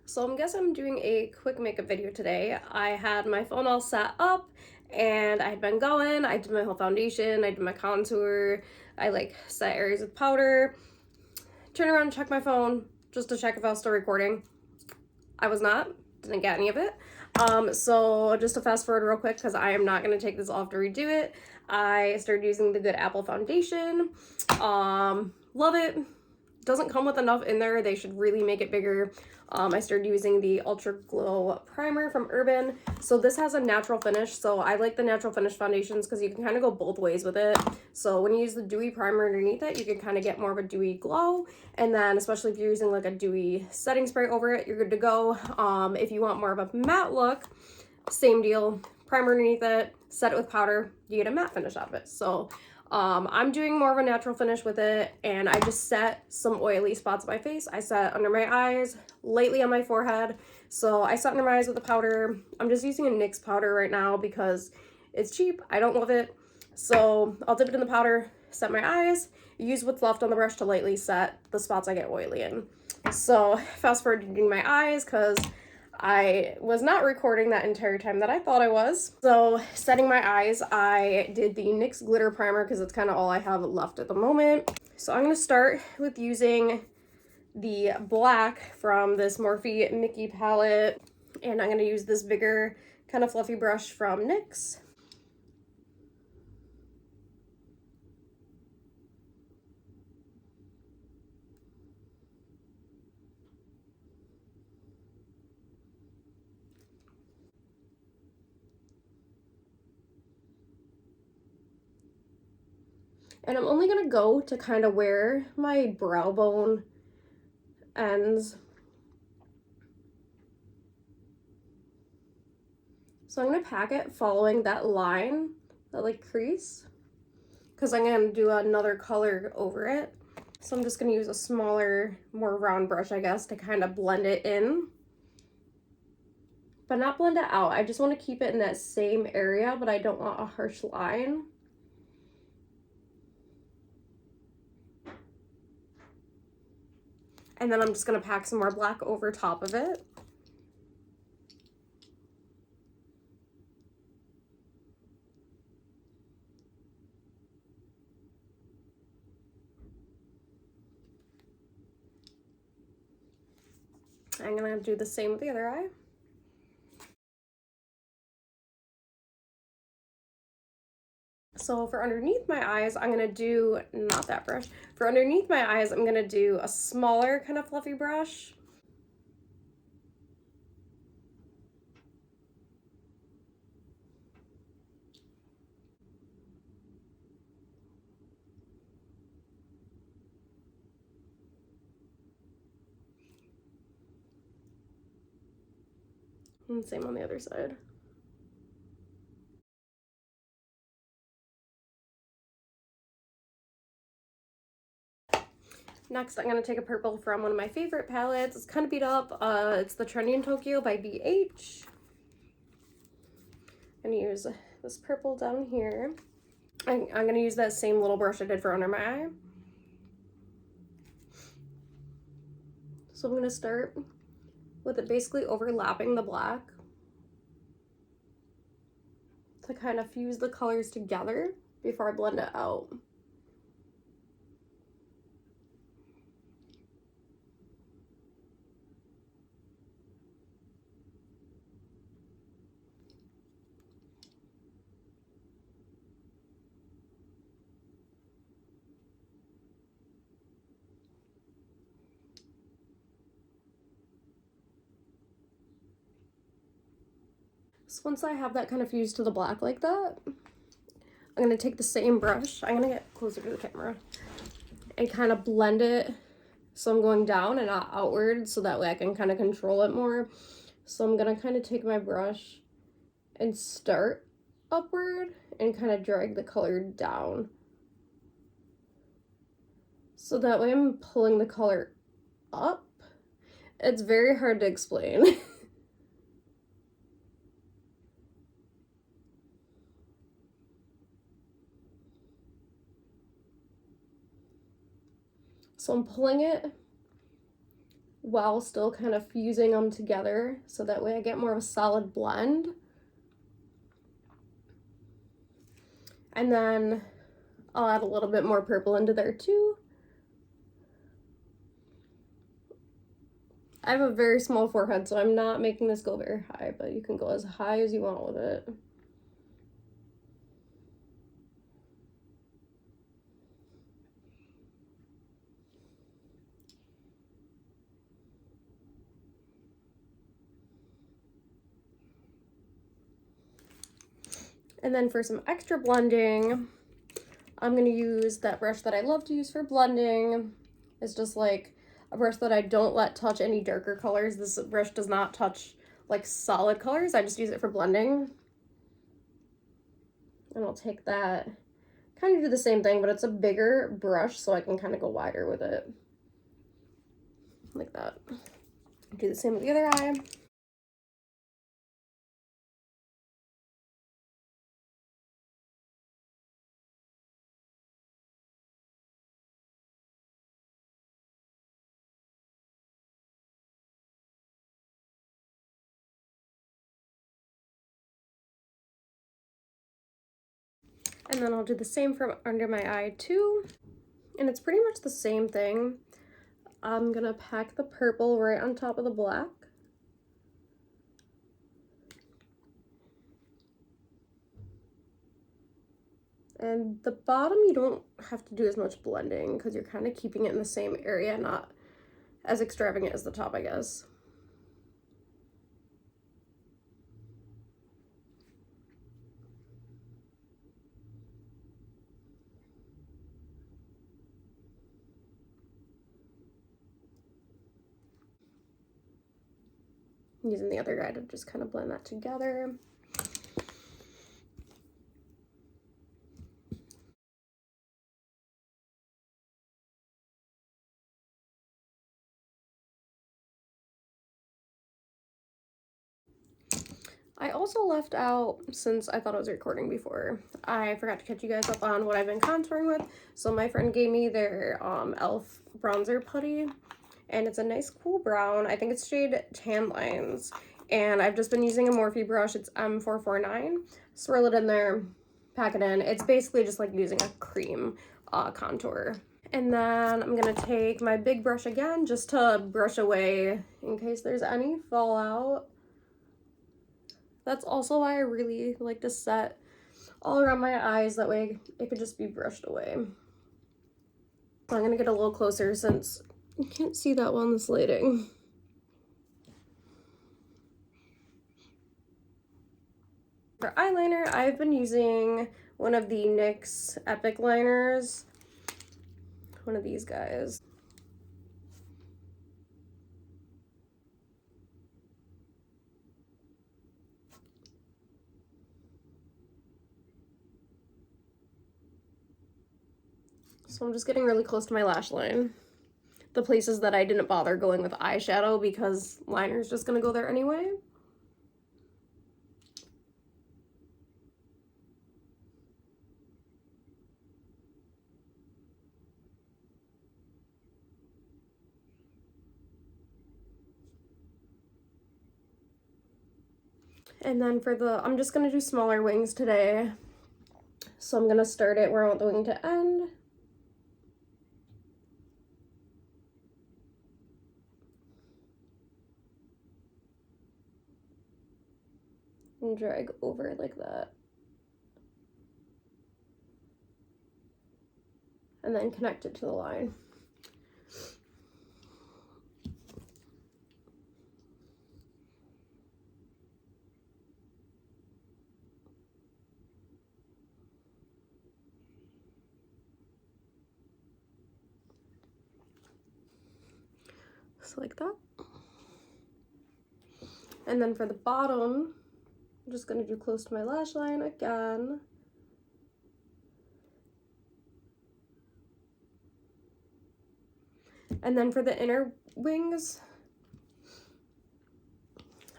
So I guess I'm doing a quick makeup video today. I had my phone all set up and I had been going. I did my whole foundation, I did my contour, I set areas with powder, turn around and check my phone just to check if I was still recording. I was not, didn't get any of it. So just to fast forward real quick, because I am not going to take this off to redo it, I started using the Good Apple foundation. Love it. Doesn't come with enough in there. They should really make it bigger. I started using the Ultra Glow primer from Urban. So this has a natural finish. So I like the natural finish foundations because you can kind of go both ways with it. So when you use the dewy primer underneath it, you can kind of get more of a dewy glow. And then especially if you're using like a dewy setting spray over it, you're good to go. If you want more of a matte look, same deal. Primer underneath it, set it with powder, you get a matte finish out of it. So I'm doing more of a natural finish with it, and I just set some oily spots on my face. I set under my eyes, lightly on my forehead. So I set under my eyes with the powder. I'm just using a NYX powder right now because it's cheap. I don't love it. So I'll dip it in the powder, set my eyes, use what's left on the brush to lightly set the spots I get oily in. So fast forward to doing my eyes because I was not recording that entire time that I thought I was. So setting my eyes, I did the NYX glitter primer because it's kind of all I have left at the moment. So I'm going to start with using the black from this Morphe Mickey palette, and I'm going to use this bigger kind of fluffy brush from NYX. And I'm only going to go to kind of where my brow bone ends. So I'm going to pack it following that line, that crease, because I'm going to do another color over it. So I'm just going to use a smaller, more round brush, I guess, to kind of blend it in. But not blend it out. I just want to keep it in that same area, but I don't want a harsh line. And then I'm just going to pack some more black over top of it. I'm going to do the same with the other eye. So for underneath my eyes, I'm going to do, not that brush, for underneath my eyes, I'm going to do a smaller kind of fluffy brush. And same on the other side. Next, I'm going to take a purple from one of my favorite palettes. It's kind of beat up. It's the Trendy in Tokyo by BH. I'm going to use this purple down here. I'm going to use that same little brush I did for under my eye. So I'm going to start with it basically overlapping the black to kind of fuse the colors together before I blend it out. So once I have that kind of fused to the black like that, I'm going to take the same brush. I'm going to get closer to the camera and kind of blend it so I'm going down and not outward, so that way I can kind of control it more. So I'm going to kind of take my brush and start upward and kind of drag the color down. So that way I'm pulling the color up. It's very hard to explain. So I'm pulling it while still kind of fusing them together, so that way I get more of a solid blend. And then I'll add a little bit more purple into there too. I have a very small forehead, so I'm not making this go very high, but you can go as high as you want with it. And then for some extra blending, I'm gonna use that brush that I love to use for blending. It's just like a brush that I don't let touch any darker colors. This brush does not touch like solid colors. I just use it for blending. And I'll take that, kind of do the same thing, but it's a bigger brush, so I can kind of go wider with it. Like that. Do the same with the other eye. And then I'll do the same from under my eye too. And it's pretty much the same thing. I'm gonna pack the purple right on top of the black. And the bottom, you don't have to do as much blending because you're kind of keeping it in the same area, not as extravagant as the top, I guess. Using the other guy to just kind of blend that together. I also left out, since I thought I was recording before, I forgot to catch you guys up on what I've been contouring with. So my friend gave me their e.l.f. bronzer putty, and it's a nice cool brown. I think it's shade Tan Lines, and I've just been using a Morphe brush. It's M449. Swirl it in there, pack it in. It's basically just like using a cream contour. And then I'm gonna take my big brush again just to brush away in case there's any fallout. That's also why I really like to set all around my eyes, that way it could just be brushed away. So I'm gonna get a little closer since you can't see that well in this lighting. For eyeliner, I've been using one of the NYX Epic liners, one of these guys. So I'm just getting really close to my lash line. The places that I didn't bother going with eyeshadow because liner's just gonna go there anyway. And then for I'm just gonna do smaller wings today. So I'm gonna start it where I want the wing to end. And drag over it like that. And then connect it to the line. So like that. And then for the bottom, I'm just gonna do close to my lash line again. And then for the inner wings,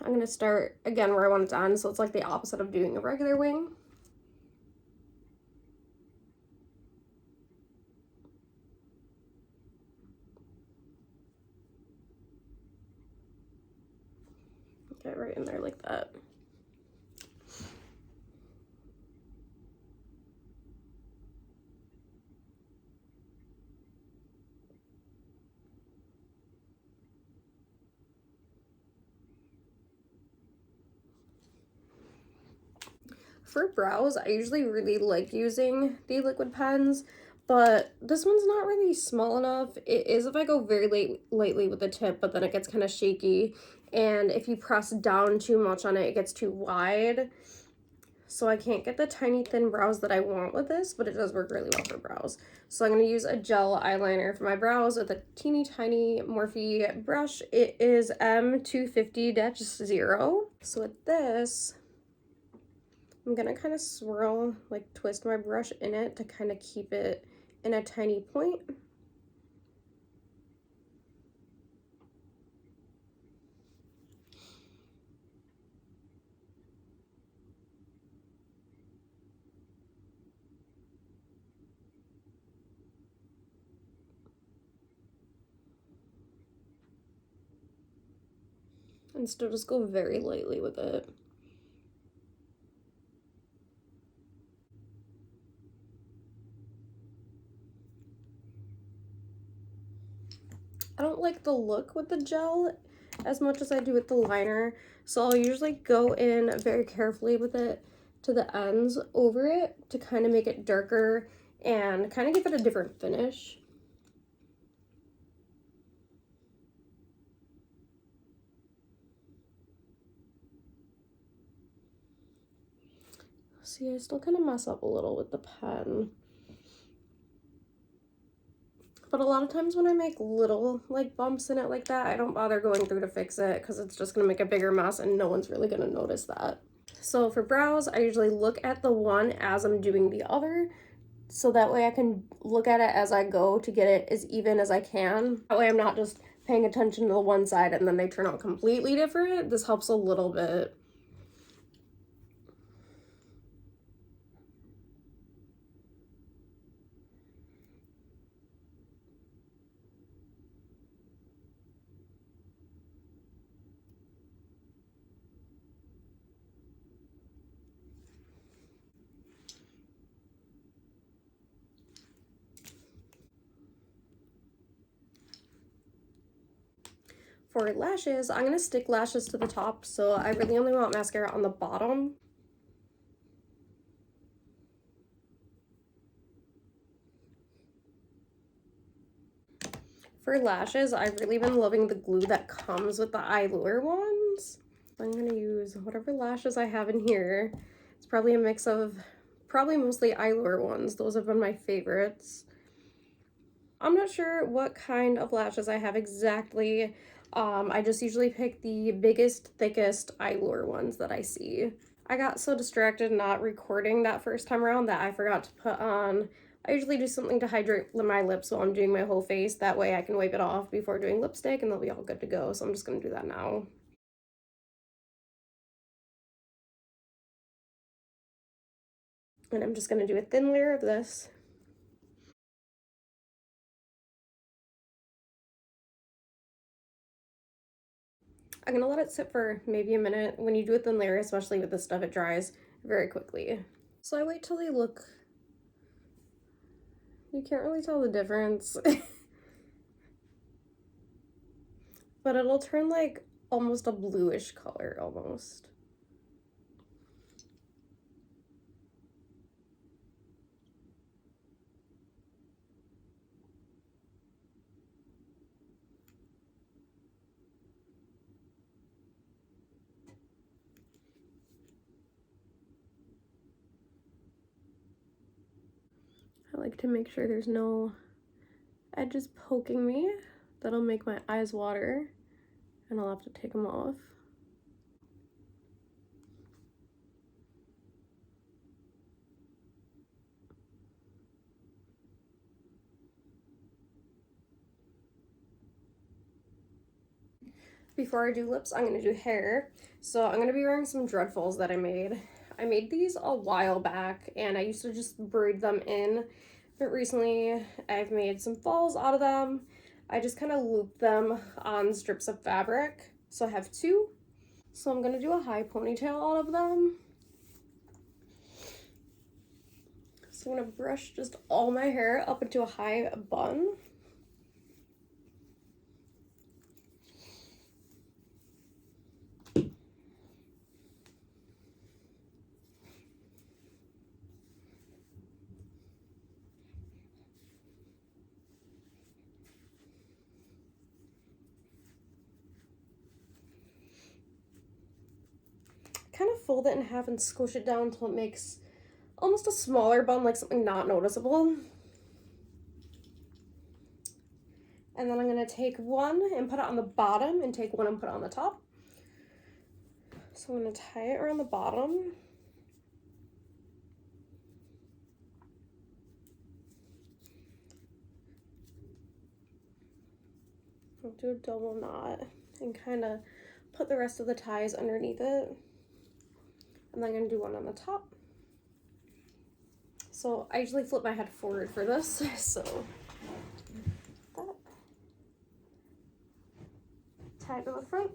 I'm gonna start again where I want it to end, so it's like the opposite of doing a regular wing. Get it right in there like that. For brows, I usually really like using the liquid pens, but this one's not really small enough. It is if I go very lightly with the tip, but then it gets kind of shaky, and if you press down too much on it, it gets too wide. So I can't get the tiny thin brows that I want with this, but it does work really well for brows. So I'm going to use a gel eyeliner for my brows with a teeny tiny Morphe brush. It is M250-0. So with this, I'm gonna kind of swirl, like twist my brush in it to kind of keep it in a tiny point. And still just go very lightly with it. I don't like the look with the gel as much as I do with the liner, so I'll usually go in very carefully with it to the ends over it to kind of make it darker and kind of give it a different finish. See, I still kind of mess up a little with the pen. But a lot of times when I make little like bumps in it like that, I don't bother going through to fix it because it's just gonna make a bigger mess and no one's really gonna notice that. So for brows, I usually look at the one as I'm doing the other, so that way I can look at it as I go to get it as even as I can. That way I'm not just paying attention to the one side and then they turn out completely different. This helps a little bit. For lashes, I'm gonna stick lashes to the top, so I really only want mascara on the bottom. For lashes, I've really been loving the glue that comes with the Eyeliner ones. I'm gonna use whatever lashes I have in here. It's probably a mix of, probably mostly Eyeliner ones. Those have been my favorites. I'm not sure what kind of lashes I have exactly. I just usually pick the biggest, thickest Eyeliner ones that I see. I got so distracted not recording that first time around that I forgot to put on. I usually do something to hydrate my lips while I'm doing my whole face. That way I can wipe it off before doing lipstick and they'll be all good to go. So I'm just gonna do that now. And I'm just gonna do a thin layer of this. I'm gonna let it sit for maybe a minute. When you do a thin layer, especially with this stuff, it dries very quickly. So I wait till they look, you can't really tell the difference. But it'll turn like almost a bluish color almost. I like to make sure there's no edges poking me. That'll make my eyes water and I'll have to take them off. Before I do lips, I'm gonna do hair. So I'm gonna be wearing some dreadfuls that I made. I made these a while back and I used to just braid them in, but recently I've made some falls out of them. I just kind of loop them on strips of fabric. So I have two. So I'm gonna do a high ponytail out of them. So I'm gonna brush just all my hair up into a high bun. Kind of fold it in half and squish it down until it makes almost a smaller bun, like something not noticeable. And then I'm gonna take one and put it on the bottom and take one and put it on the top. So I'm gonna tie it around the bottom. I'll do a double knot and kind of put the rest of the ties underneath it. And then I'm gonna do one on the top. So I usually flip my head forward for this, so that. Tie to the front.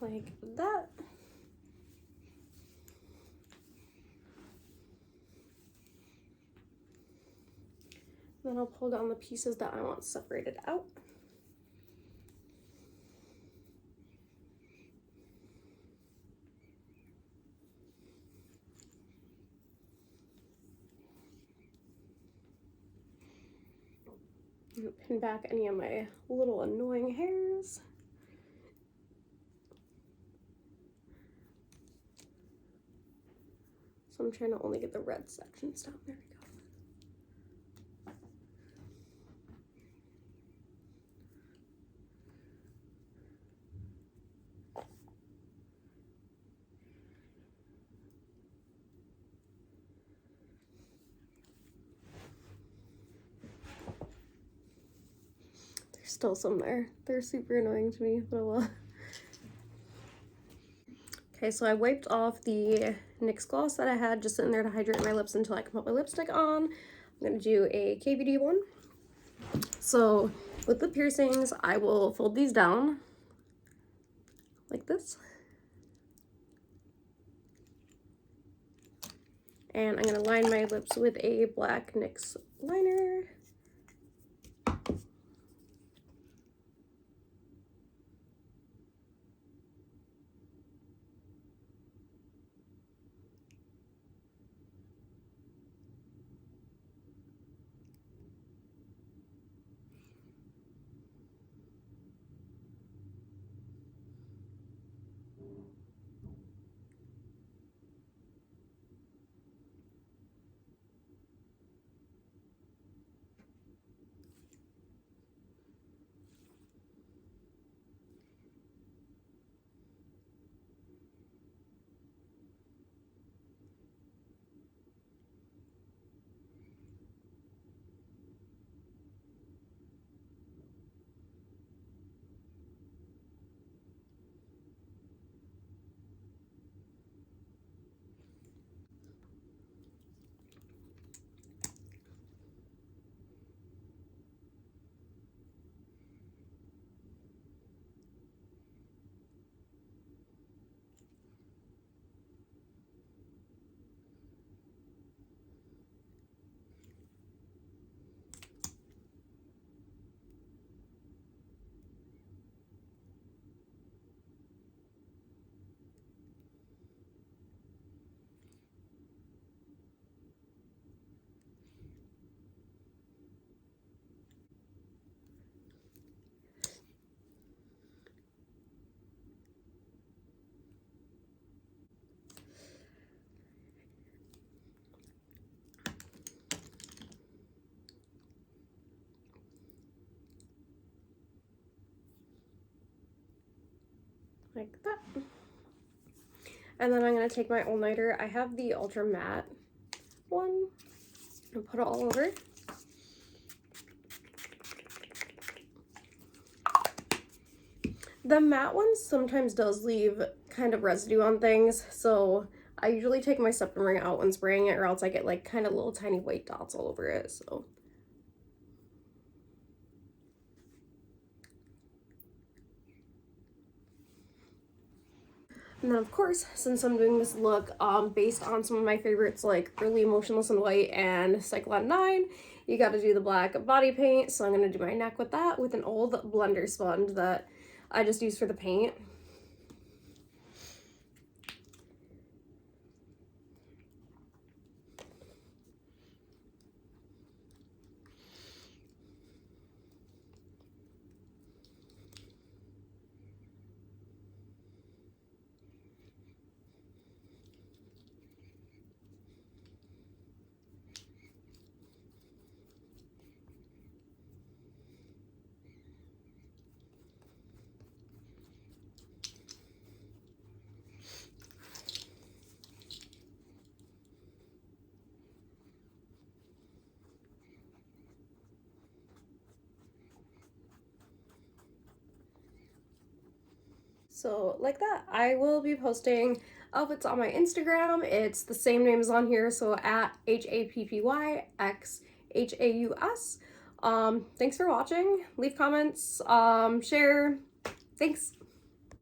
Like that. Then I'll pull down the pieces that I want separated out. And pin back any of my little annoying hairs. So I'm trying to only get the red sections down. There we go. There's still some there. They're super annoying to me, but well. Okay, so I wiped off the NYX gloss that I had just sitting there to hydrate my lips until I can put my lipstick on. I'm gonna do a KVD one. So with the piercings, I will fold these down like this. And I'm gonna line my lips with a black NYX liner. Like that. And then I'm going to take my all-nighter. I have the ultra matte one and put it all over. The matte one sometimes does leave kind of residue on things, so I usually take my septum ring out when spraying it, or else I get like kind of little tiny white dots all over it, so. And then of course, since I'm doing this look based on some of my favorites like early Motionless in White and Cyclone 9, you gotta do the black body paint. So I'm gonna do my neck with that with an old blender sponge that I just use for the paint. So like that, I will be posting outfits on my Instagram. It's the same name as on here, so at HAPPYXHAUS. Thanks for watching. Leave comments, share. Thanks.